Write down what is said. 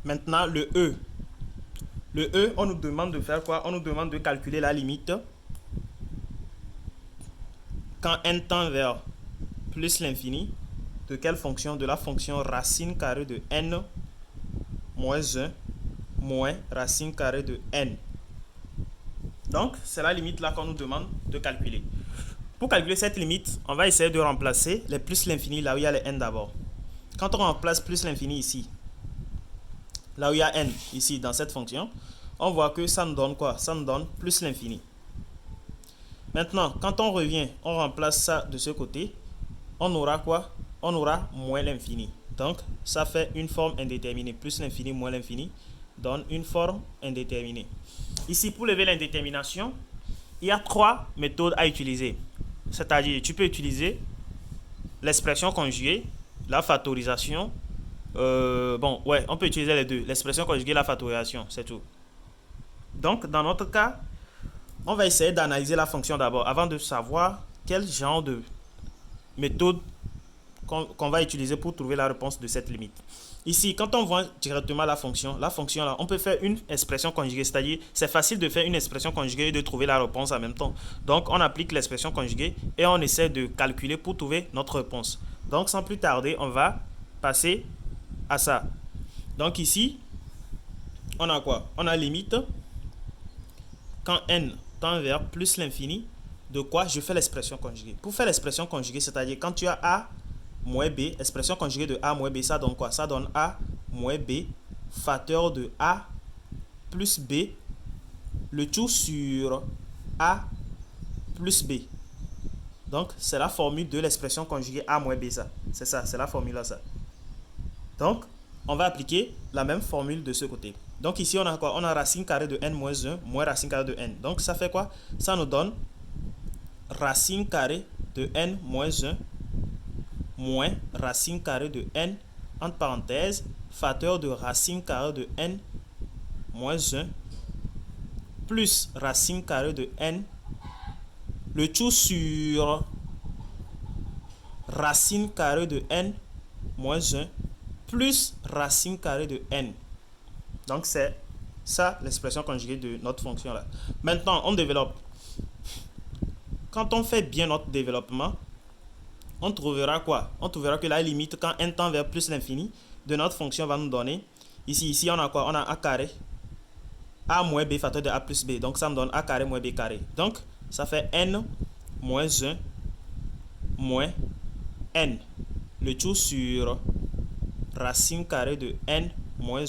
Maintenant, le E. Le E, on nous demande de faire quoi? On nous demande de calculer la limite quand n tend vers plus l'infini. De quelle fonction? De la fonction racine carrée de n moins 1 moins racine carrée de n. Donc, c'est la limite là qu'on nous demande de calculer. Pour calculer cette limite, on va essayer de remplacer les plus l'infini là où il y a les n d'abord. Quand on remplace plus l'infini ici, là où il y a n, ici dans cette fonction, on voit que ça nous donne quoi? Ça nous donne plus l'infini. Maintenant, quand on revient, on remplace ça de ce côté, on aura quoi? On aura moins l'infini. Donc, ça fait une forme indéterminée. Plus l'infini moins l'infini donne une forme indéterminée. Ici, pour lever l'indétermination, il y a 3 méthodes à utiliser. C'est-à-dire, tu peux utiliser l'expression conjuguée, la factorisation. On peut utiliser les deux. L'expression conjuguée, la factorisation, c'est tout. Donc, dans notre cas, on va essayer d'analyser la fonction d'abord, avant de savoir quel genre de méthode qu'on va utiliser pour trouver la réponse de cette limite. Ici, quand on voit directement la fonction là, on peut faire une expression conjuguée, c'est-à-dire c'est facile de faire une expression conjuguée et de trouver la réponse en même temps. Donc, on applique l'expression conjuguée et on essaie de calculer pour trouver notre réponse. Donc, sans plus tarder, on va passer à ça. Donc ici, on a quoi? On a limite quand n tend vers plus l'infini de quoi? Je fais l'expression conjuguée. Pour faire l'expression conjuguée, c'est-à-dire quand tu as a moins b, expression conjuguée de a moins b, ça donne quoi? Ça donne a moins b, facteur de a plus b, le tout sur a plus b. Donc, c'est la formule de l'expression conjuguée a moins b, ça. C'est ça, c'est la formule là, ça. Donc, on va appliquer la même formule de ce côté. Donc ici, on a quoi? On a racine carrée de n moins 1 moins racine carrée de n. Donc, ça fait quoi? Ça nous donne racine carrée de n moins 1 moins racine carrée de n, entre parenthèses, facteur de racine carrée de n moins 1 plus racine carrée de n, le tout sur racine carrée de n moins 1 plus racine carrée de n. Donc, c'est ça l'expression conjuguée de notre fonction là. Maintenant, on développe. Quand on fait bien notre développement, on trouvera quoi? On trouvera que la limite quand n tend vers plus l'infini de notre fonction va nous donner. Ici, on a quoi? On a a carré. A moins b facteur de a plus b. Donc, ça me donne a carré moins b carré. Donc, ça fait n moins 1 moins n. Le tout sur racine carrée de n moins 1.